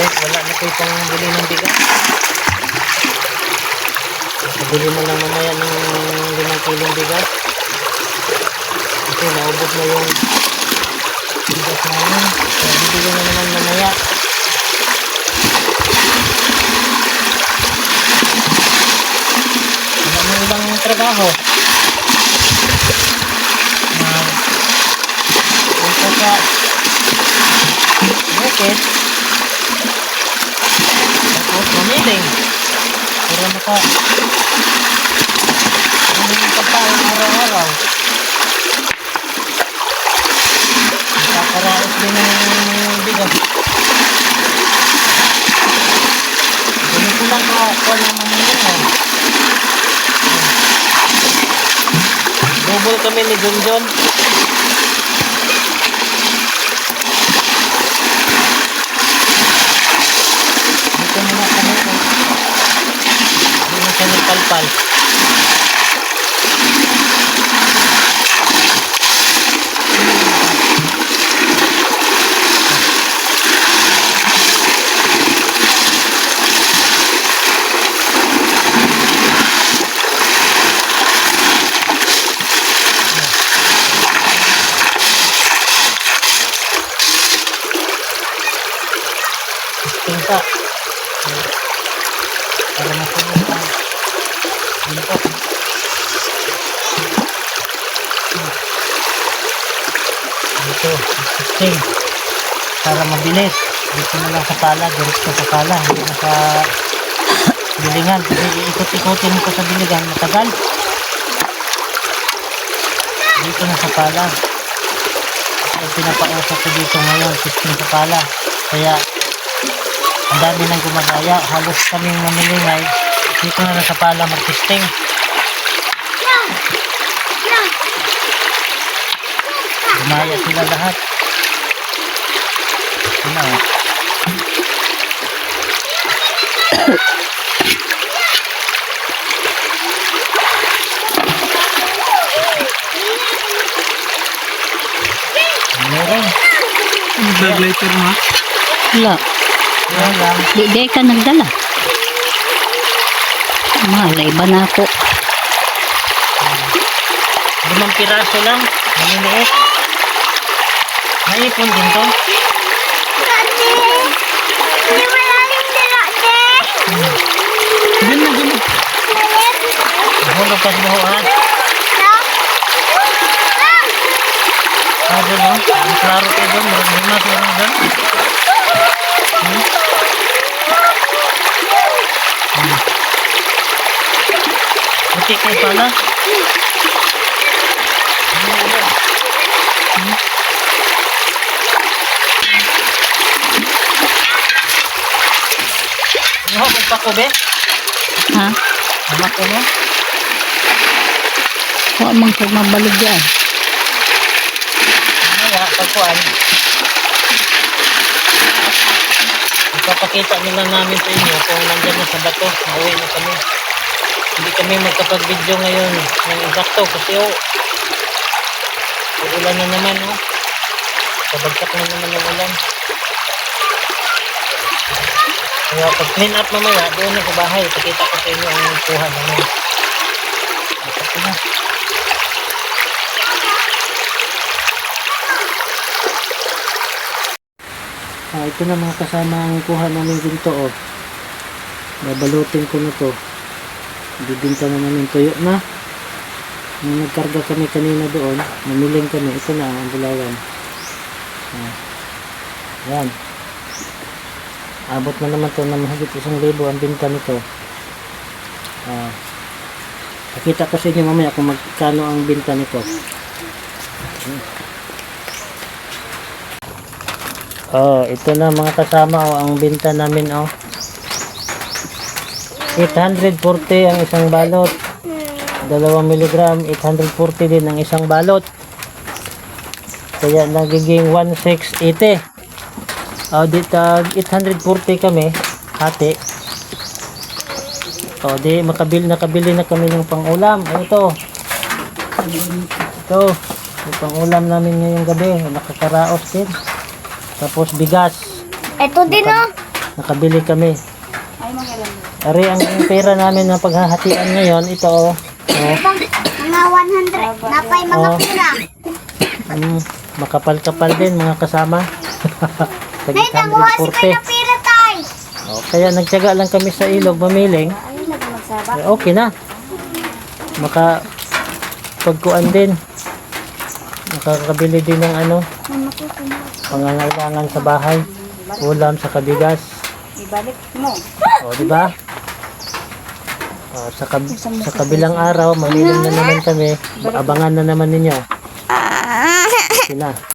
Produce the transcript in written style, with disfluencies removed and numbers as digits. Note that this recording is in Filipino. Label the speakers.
Speaker 1: Ay, wala na kayo pang bili ng bigas. Bili mo lang mamaya ng 5 kilong bigas. Kasi naubos na yung bigas namin. Kaya bibili na naman mamaya. Wala mo ibang trabaho. Punta sa market. Tapos mamiling. Pero yung pagkain araw-araw. Nakakaraos din ng bigas. Ganito lang ako ng mamiling. Bubol kami ni Junjun. Dito muna kami. Dito na siya nagpalpal. Tingka para masunod ang dito. Dito, sustain para mabilis. Dito na lang sa pala, diretso sa pala, hindi na sa bilingan. Kasi iikot-ikotin ko sa bilingan, matagal. Dito na sa pala. Kasi pinapausap ko dito ngayon, sustain sa pala. Kaya ang dami nang gumagaya, halos kaming mamilingay dito na lang sa pala mag-testing. Gumaya sila lahat. Ano? Meron.
Speaker 2: Bag lighter mo?
Speaker 3: Wala.
Speaker 1: Wala.
Speaker 3: Di ka nagdala. Malay ba na ako?
Speaker 1: 5 piraso lang. Maliliit. Naipon din to.
Speaker 2: Gina, gina.
Speaker 1: Hulog ka sa buhuan. Doon o. Ang klaro kayo doon. Marag-himas meron doon. Buti kayo pala. Ano kung pa ko be?
Speaker 3: Ha?
Speaker 1: Ano ko mo?
Speaker 3: Huwag mang mabalog yan.
Speaker 1: Kaya pagkuhan. Ipapakita nila namin sa inyo kung nandyan na sa bato. Mauwi na kami. Hindi kami magkapag-video ngayon ng bato kasi ulan na naman Pabagsak na naman ng ulan. Kaya pag clean up mamaya, doon na sa bahay. Pakita ko sa inyo ang kuha namin. Ito na. Ito na mga kasama ang kuha namin dito babalutin ko na to. Bibinta na namin tuyo na. Nung nagkarga kami kanina doon, namiling kami. Ito na ang bulawan. Ayan. Abot na naman to na mahigit 1,000 ang binta nito. Pakita ko sa inyo mamaya kung magkano ang binta nito. Ito na mga kasama ang binta namin 840 ang isang balot. 2 miligram, 840 din ang isang balot. Kaya nagiging 1,680. Dito 840 kami hati. Di nakabili na kami ng pang-ulam. Ito yung pang-ulam namin ngayong gabi. Nakakaraos din. Tapos bigas.
Speaker 4: Ito din
Speaker 1: Nakabili kami. Ari ang pera namin na paghahatian ngayon, ito oh.
Speaker 4: Mga 100. Napay mga
Speaker 1: Oh.
Speaker 4: pira.
Speaker 1: Makapal-kapal din mga kasama. Tag
Speaker 4: Nay, nanguha si kayo
Speaker 1: 140.
Speaker 4: ng pira, tay.
Speaker 1: Oh, kaya nagtiyaga lang kami sa ilog mamiling. Okay na. Maka pagkuan din. Makakabili din ng ano, pangangailangan sa bahay. Ulam sa kabigas.
Speaker 4: Ibalik mo.
Speaker 1: O, di ba? O, sa kabilang araw, mamiling na naman kami. Abangan na naman ninyo. Okay na.